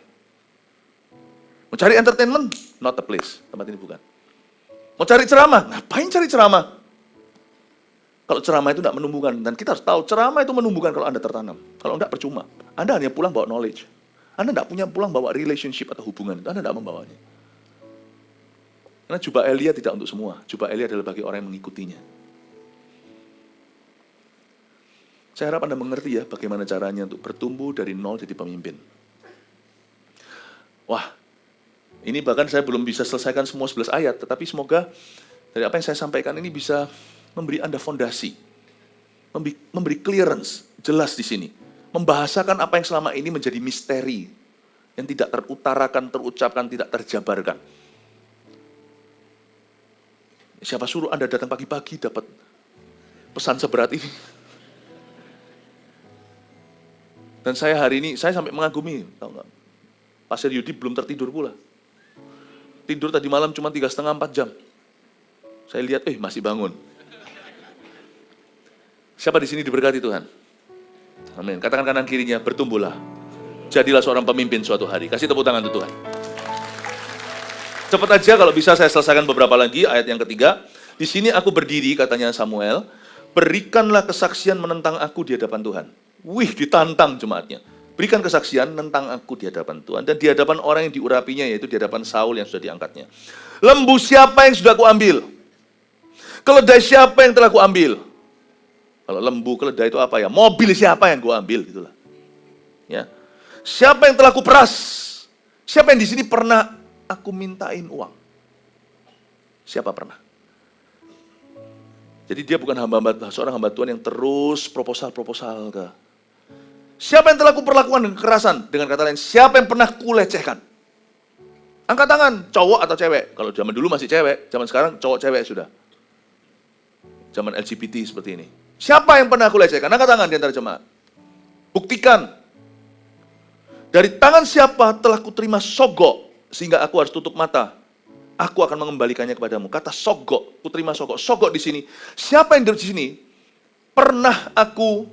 Mau cari entertainment? Not the place, tempat ini bukan. Mau cari ceramah? Ngapain cari ceramah? Kalau ceramah itu tidak menumbuhkan, dan kita harus tahu ceramah itu menumbuhkan kalau Anda tertanam. Kalau enggak percuma. Anda hanya pulang bawa knowledge. Anda tidak punya pulang bawa relationship atau hubungan, Anda tidak membawanya. Karena jubah Elia tidak untuk semua. Jubah Elia adalah bagi orang yang mengikutinya. Saya harap Anda mengerti ya bagaimana caranya untuk bertumbuh dari nol jadi pemimpin. Wah, ini bahkan saya belum bisa selesaikan semua 11 ayat, tetapi semoga dari apa yang saya sampaikan ini bisa memberi Anda fondasi, memberi clearance, jelas di sini. Membahasakan apa yang selama ini menjadi misteri, yang tidak terutarakan, terucapkan, tidak terjabarkan. Siapa suruh Anda datang pagi-pagi dapat pesan seberat ini? Dan saya hari ini, saya sampai mengagumi, tahu nggak? Pastor Yudi belum tertidur pula. Tidur tadi malam cuma 3,5-4 jam. Saya lihat, masih bangun. Siapa di sini diberkati Tuhan? Amin. Katakan kanan kirinya, bertumbuhlah. Jadilah seorang pemimpin suatu hari. Kasih tepuk tangan untuk Tuhan. Cepat aja kalau bisa saya selesaikan beberapa lagi, ayat yang ketiga. Di sini aku berdiri, katanya Samuel, berikanlah kesaksian menentang aku di hadapan Tuhan. Wih, ditantang jemaatnya. Berikan kesaksian tentang aku di hadapan Tuhan. Dan di hadapan orang yang diurapinya, yaitu di hadapan Saul yang sudah diangkatnya. Lembu siapa yang sudah kuambil? Keledai siapa yang telah kuambil? Kalau lembu, keledai itu apa ya? Mobil siapa yang kuambil? Gitulah. Ya. Siapa yang telah kuperas? Siapa yang di sini pernah aku mintain uang? Siapa pernah? Jadi dia bukan seorang hamba Tuhan yang terus proposal ke. Siapa yang telah kuperlakukan dengan kekerasan? Dengan kata lain, siapa yang pernah kulecehkan? Angkat tangan, cowok atau cewek? Kalau zaman dulu masih cewek, zaman sekarang cowok cewek sudah. Zaman LGBT seperti ini. Siapa yang pernah aku lecehkan? Angkat tangan di antara jemaat. Buktikan. Dari tangan siapa telah kuterima sogok, sehingga aku harus tutup mata. Aku akan mengembalikannya kepadamu. Kata sogok, kuterima sogok. Sogok di sini. Siapa yang di sini? Pernah aku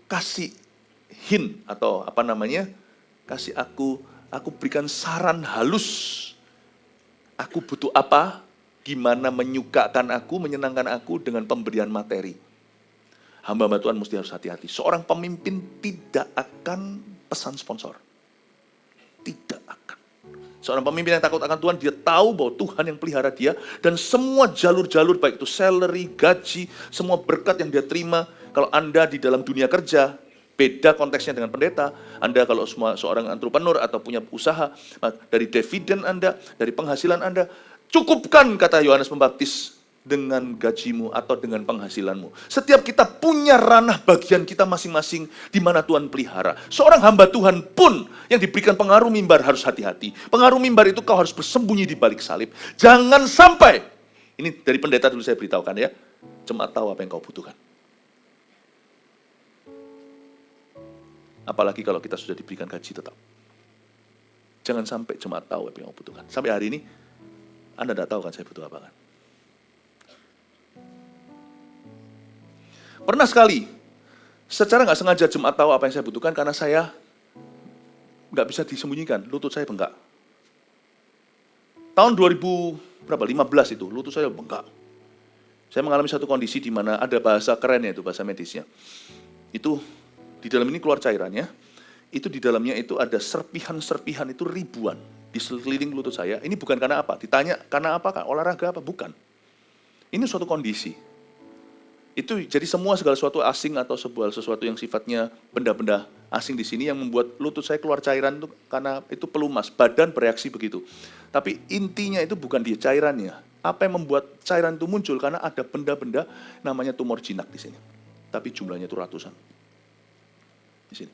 kasih hint atau apa namanya? Kasih aku berikan saran halus. Aku butuh apa? Gimana menyukakan aku, menyenangkan aku dengan pemberian materi. Hamba-hamba Tuhan mesti harus hati-hati. Seorang pemimpin tidak akan pesan sponsor. Tidak akan. Seorang pemimpin yang takut akan Tuhan, dia tahu bahwa Tuhan yang pelihara dia, dan semua jalur-jalur, baik itu salary, gaji, semua berkat yang dia terima. Kalau Anda di dalam dunia kerja, beda konteksnya dengan pendeta. Anda kalau seorang entrepreneur atau punya usaha, dari dividen Anda, dari penghasilan Anda, cukupkan, kata Yohanes Pembaptis, dengan gajimu atau dengan penghasilanmu. Setiap kita punya ranah bagian kita masing-masing di mana Tuhan pelihara. Seorang hamba Tuhan pun yang diberikan pengaruh mimbar harus hati-hati. Pengaruh mimbar itu kau harus bersembunyi di balik salib. Jangan sampai, ini dari pendeta dulu saya beritahukan ya, jemaat tahu apa yang kau butuhkan. Apalagi kalau kita sudah diberikan gaji tetap. Jangan sampai jemaat tahu apa yang kau butuhkan. Sampai hari ini, Anda tidak tahu kan saya butuh apa kan. Pernah sekali, secara nggak sengaja jemaat tahu apa yang saya butuhkan karena saya nggak bisa disembunyikan, lutut saya bengkak. Tahun 2015 itu, lutut saya bengkak. Saya mengalami satu kondisi di mana ada bahasa kerennya itu, bahasa medisnya. Itu di dalam ini keluar cairannya, itu di dalamnya itu ada serpihan-serpihan itu ribuan di sekeliling lutut saya. Ini bukan karena apa? Ditanya karena apa? Olahraga apa? Bukan. Ini suatu kondisi. Itu jadi segala sesuatu asing atau sesuatu yang sifatnya benda-benda asing di sini yang membuat lutut saya keluar cairan itu karena itu pelumas, badan bereaksi begitu. Tapi intinya itu bukan dia cairannya. Apa yang membuat cairan itu muncul? Karena ada benda-benda namanya tumor jinak di sini. Tapi jumlahnya itu ratusan. Di sini.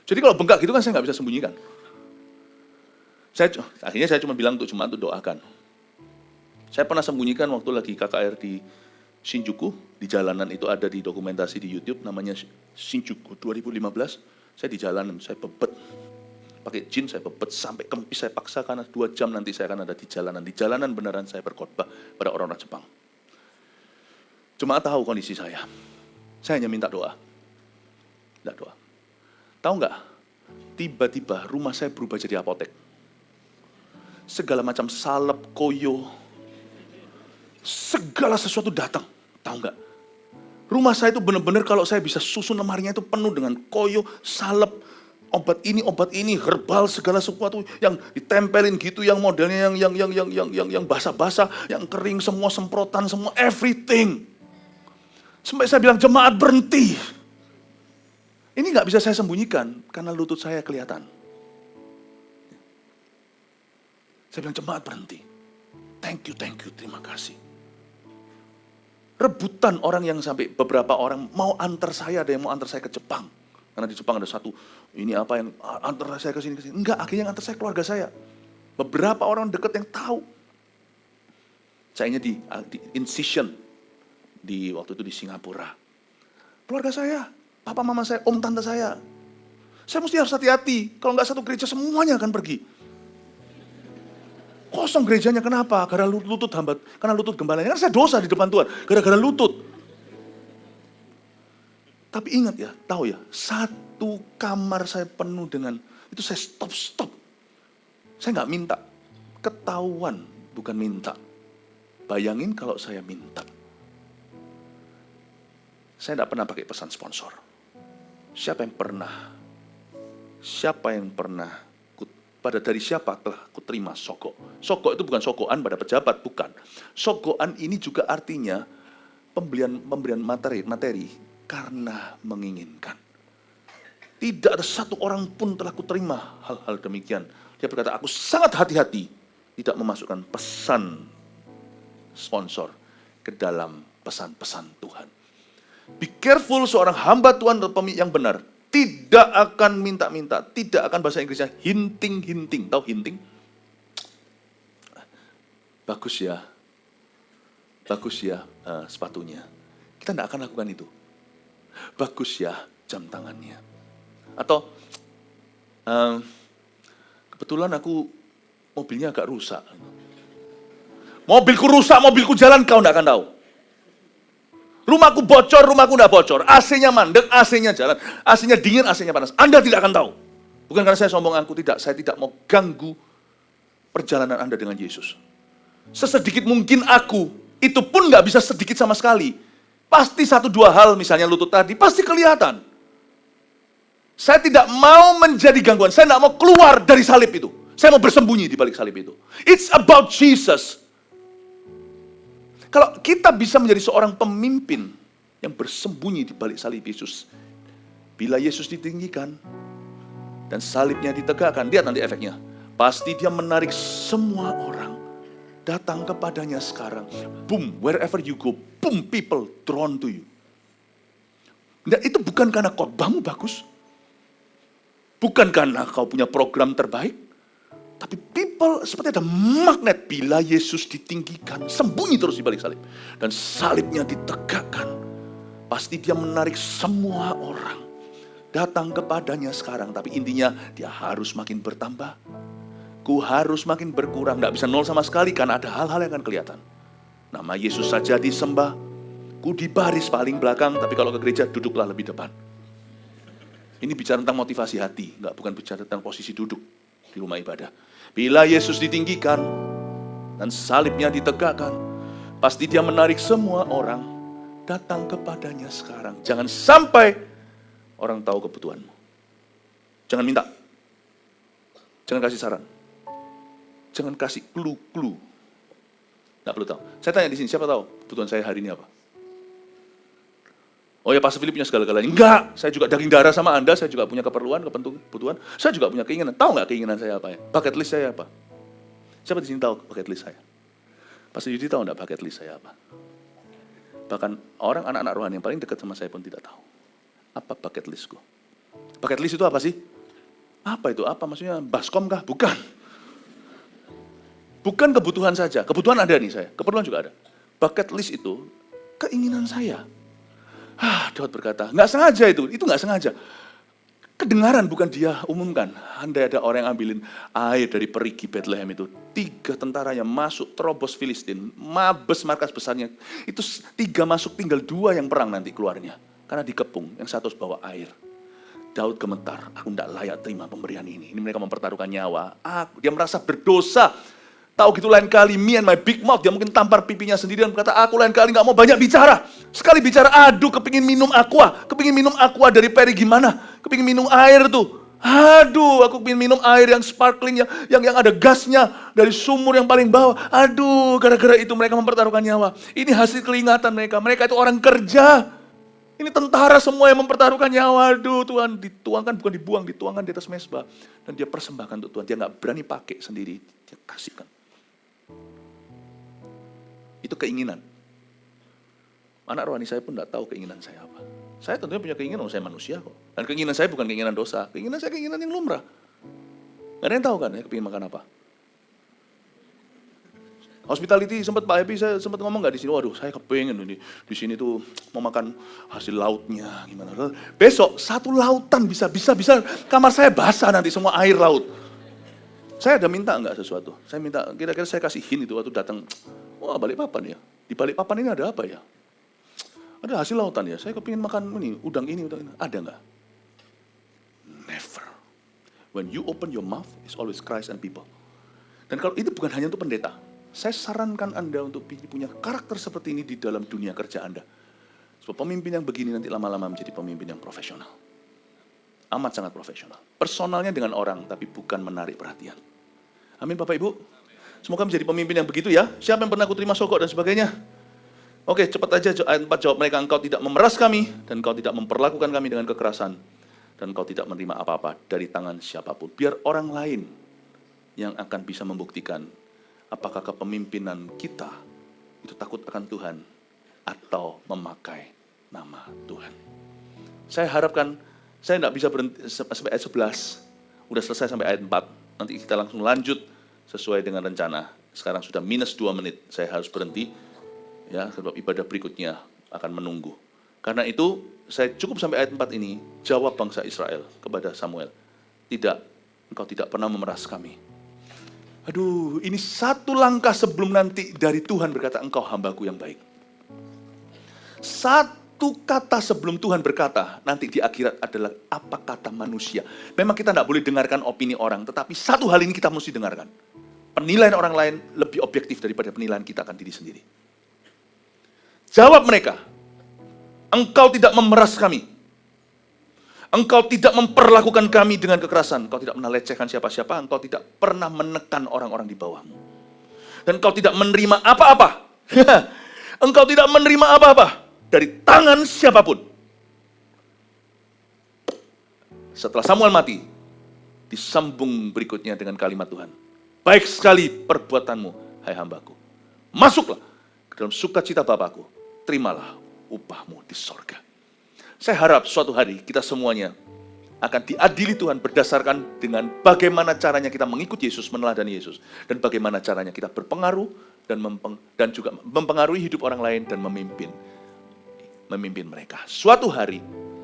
Jadi kalau bengkak gitu kan saya nggak bisa sembunyikan. Akhirnya saya cuma bilang untuk jemaat untuk doakan. Saya pernah sembunyikan waktu lagi KKR di Shinjuku, di jalanan itu ada di dokumentasi di YouTube, namanya Shinjuku 2015. Saya di jalanan, saya bebet. Pakai jin, saya bebet sampai kempis, saya paksa karena 2 jam nanti saya akan ada di jalanan. Di jalanan beneran saya berkhotbah pada orang-orang Jepang. Jemaat tahu kondisi saya. Saya hanya minta doa. Minta doa. Tahu nggak? Tiba-tiba rumah saya berubah jadi apotek. Segala macam salep, koyo, segala sesuatu datang, tahu nggak? Rumah saya itu benar-benar kalau saya bisa susun lemarinya itu penuh dengan koyo, salep, obat ini, herbal, segala sesuatu yang ditempelin gitu, yang modelnya yang basah-basah, yang kering, semua semprotan, semua everything. Sampai saya bilang jemaat berhenti. Ini nggak bisa saya sembunyikan karena lutut saya kelihatan. Saya bilang jemaat berhenti. Thank you, terima kasih. Rebutan orang yang sampai beberapa orang mau antar saya, ada yang mau antar saya ke Jepang. Karena di Jepang ada satu, ini apa yang antar saya ke sini. Enggak, akhirnya yang antar saya keluarga saya. Beberapa orang dekat yang tahu. Saya di Incision, waktu itu di Singapura. Keluarga saya, papa mama saya, om tante saya. Saya mesti harus hati-hati, kalau nggak satu gereja semuanya akan pergi. Kosong gerejanya, kenapa? Karena lutut hambat, karena lutut gembalanya. Karena saya dosa di depan Tuhan, gara-gara lutut. Tapi ingat ya, tahu ya, satu kamar saya penuh dengan, itu saya stop. Saya nggak minta, ketahuan bukan minta. Bayangin kalau saya minta. Saya tidak pernah pakai pesan sponsor. Siapa yang pernah dari siapa telah kuterima sogok? Sogok itu bukan sogokan pada pejabat, bukan. Sogokan ini juga artinya pemberian materi karena menginginkan. Tidak ada satu orang pun telah kuterima hal-hal demikian. Dia berkata, aku sangat hati-hati tidak memasukkan pesan sponsor ke dalam pesan-pesan Tuhan. Be careful, seorang hamba Tuhan atau pemimpin yang benar tidak akan minta-minta, tidak akan bahasa Inggrisnya hinting-hinting. Tahu hinting? Bagus ya. bagus ya sepatunya. Kita tidak akan lakukan itu. Bagus ya jam tangannya. Atau kebetulan aku mobilnya agak rusak. Mobilku rusak, mobilku jalan, kau tidak akan tahu. Rumahku bocor, rumahku tidak bocor. AC-nya mandek, AC-nya jalan. AC-nya dingin, AC-nya panas. Anda tidak akan tahu. Bukan karena saya sombong, saya tidak mau ganggu perjalanan Anda dengan Yesus. Sesedikit mungkin aku, itu pun nggak bisa sedikit sama sekali. Pasti 1-2 hal, misalnya lutut tadi, pasti kelihatan. Saya tidak mau menjadi gangguan, saya tidak mau keluar dari salib itu. Saya mau bersembunyi di balik salib itu. It's about Jesus. Kalau kita bisa menjadi seorang pemimpin yang bersembunyi di balik salib Yesus, bila Yesus ditinggikan dan salibnya ditegakkan, lihat nanti efeknya. Pasti dia menarik semua orang datang kepadanya sekarang. Boom, wherever you go, boom, people drawn to you. Nah, itu bukan karena khotbahmu bagus. Bukan karena kau punya program terbaik. Tapi people seperti ada magnet bila Yesus ditinggikan, sembunyi terus di balik salib. Dan salibnya ditegakkan. Pasti dia menarik semua orang datang kepadanya sekarang. Tapi intinya dia harus makin bertambah. Ku harus makin berkurang, tidak bisa nol sama sekali karena ada hal-hal yang akan kelihatan. Nama Yesus saja disembah, ku di baris paling belakang, tapi kalau ke gereja duduklah lebih depan. Ini bicara tentang motivasi hati, bukan bicara tentang posisi duduk di rumah ibadah. Bila Yesus ditinggikan dan salibnya ditegakkan, pasti dia menarik semua orang datang kepadanya sekarang. Jangan sampai orang tahu kebutuhanmu. Jangan minta. Jangan kasih saran. Jangan kasih clue. Nggak perlu tahu. Saya tanya di sini, siapa tahu kebutuhan saya hari ini apa? Oh ya, Pastor Philip punya segala-galanya. Enggak, saya juga daging darah sama Anda, saya juga punya keperluan, kebutuhan. Saya juga punya keinginan. Tahu nggak keinginan saya apa ya? Bucket list saya apa? Siapa di sini tahu bucket list saya? Pastor Yudi tahu nggak bucket list saya apa? Bahkan orang anak-anak rohani yang paling dekat sama saya pun tidak tahu. Apa bucket listku? Bucket list itu apa sih? Apa itu? Apa maksudnya? Baskom kah? Bukan. Bukan kebutuhan saja. Kebutuhan ada nih saya. Keperluan juga ada. Bucket list itu keinginan saya. Daud berkata, nggak sengaja itu nggak sengaja. Kedengaran bukan dia umumkan. Andai ada orang yang ambilin air dari perigi Bethlehem itu, 3 tentaranya masuk terobos Filistin, mabes markas besarnya. Itu 3 masuk, tinggal 2 yang perang nanti keluarnya. Karena dikepung, yang satu bawa air. Daud gemetar, aku tidak layak terima pemberian ini. Ini mereka mempertaruhkan nyawa. Dia merasa berdosa. Tahu gitu lain kali, me and my big mouth, dia mungkin tampar pipinya sendiri dan berkata, aku lain kali gak mau banyak bicara. Sekali bicara, aduh kepingin minum aqua dari Peri gimana? Kepingin minum air tuh. Aduh, aku kepingin minum air yang sparkling, yang ada gasnya dari sumur yang paling bawah. Aduh, gara-gara itu mereka mempertaruhkan nyawa. Ini hasil kelingatan mereka itu orang kerja. Ini tentara semua yang mempertaruhkan nyawa. Aduh Tuhan, dituangkan bukan dibuang, dituangkan di atas mesbah. Dan dia persembahkan untuk Tuhan, dia gak berani pakai sendiri, dia kasihkan. Itu keinginan. Anak rohani saya pun tidak tahu keinginan saya apa. Saya tentunya punya keinginan, saya manusia kok. Dan keinginan saya bukan keinginan dosa. Keinginan saya keinginan yang lumrah. Gak ada yang tahu kan, ya kepingin makan apa. Hospitality, sempat Pak Epi, saya sempat ngomong gak di sini, waduh saya kepengen di sini tuh mau makan hasil lautnya. Gimana? Besok 1 lautan bisa kamar saya basah nanti semua air laut. Saya ada minta enggak sesuatu? Saya minta, kira-kira saya kasih hint itu waktu datang. Wah, Balikpapan ya. Di Balikpapan ini ada apa ya? Ada hasil lautan ya. Saya kepingin makan udang ini. Ada enggak? Never. When you open your mouth, it's always Christ and people. Dan kalau itu bukan hanya untuk pendeta. Saya sarankan Anda untuk punya karakter seperti ini di dalam dunia kerja Anda. Sebab pemimpin yang begini nanti lama-lama menjadi pemimpin yang profesional. Amat sangat profesional. Personalnya dengan orang, tapi bukan menarik perhatian. Amin Bapak Ibu. Semoga menjadi pemimpin yang begitu ya. Siapa yang pernah kuterima sogok dan sebagainya? Oke, cepat aja ayat 4 jawab mereka. Engkau tidak memeras kami, dan engkau tidak memperlakukan kami dengan kekerasan. Dan engkau tidak menerima apa-apa dari tangan siapapun. Biar orang lain yang akan bisa membuktikan apakah kepemimpinan kita itu takut akan Tuhan atau memakai nama Tuhan. Saya harapkan, saya tidak bisa berhenti sampai ayat 11. Udah selesai sampai ayat 4. Nanti kita langsung lanjut sesuai dengan rencana. Sekarang sudah minus 2 menit, saya harus berhenti. Ya, sebab ibadah berikutnya akan menunggu. Karena itu, saya cukup sampai ayat 4 ini, jawab bangsa Israel kepada Samuel, tidak, engkau tidak pernah memeras kami. Aduh, ini satu langkah sebelum nanti dari Tuhan berkata, engkau hambaku yang baik. Satu kata sebelum Tuhan berkata, nanti di akhirat adalah apa kata manusia. Memang kita tidak boleh dengarkan opini orang, tetapi satu hal ini kita mesti dengarkan. Penilaian orang lain lebih objektif daripada penilaian kita akan diri sendiri. Jawab mereka, engkau tidak memeras kami. Engkau tidak memperlakukan kami dengan kekerasan. Engkau tidak melecehkan siapa-siapa. Engkau tidak pernah menekan orang-orang di bawahmu. Dan engkau tidak menerima apa-apa. Engkau tidak menerima apa-apa dari tangan siapapun. Setelah Samuel mati, disambung berikutnya dengan kalimat Tuhan. Baik sekali perbuatanmu, hai hambaku. Masuklah ke dalam sukacita Bapakku. Terimalah upahmu di sorga. Saya harap suatu hari kita semuanya akan diadili Tuhan berdasarkan dengan bagaimana caranya kita mengikuti Yesus, meneladani Yesus. Dan bagaimana caranya kita berpengaruh dan juga mempengaruhi hidup orang lain dan memimpin mereka. Suatu hari,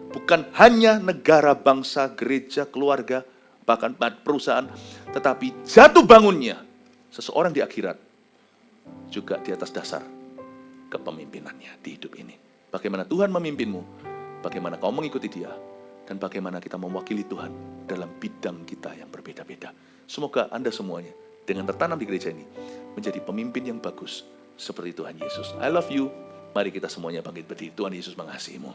bukan hanya negara, bangsa, gereja, keluarga, bahkan perusahaan, tetapi jatuh bangunnya seseorang di akhirat juga di atas dasar kepemimpinannya di hidup ini. Bagaimana Tuhan memimpinmu, bagaimana kau mengikuti Dia, dan bagaimana kita mewakili Tuhan dalam bidang kita yang berbeda-beda. Semoga Anda semuanya dengan tertanam di gereja ini menjadi pemimpin yang bagus seperti Tuhan Yesus. I love you. Mari kita semuanya bangkit berdiri. Tuhan Yesus mengasihimu.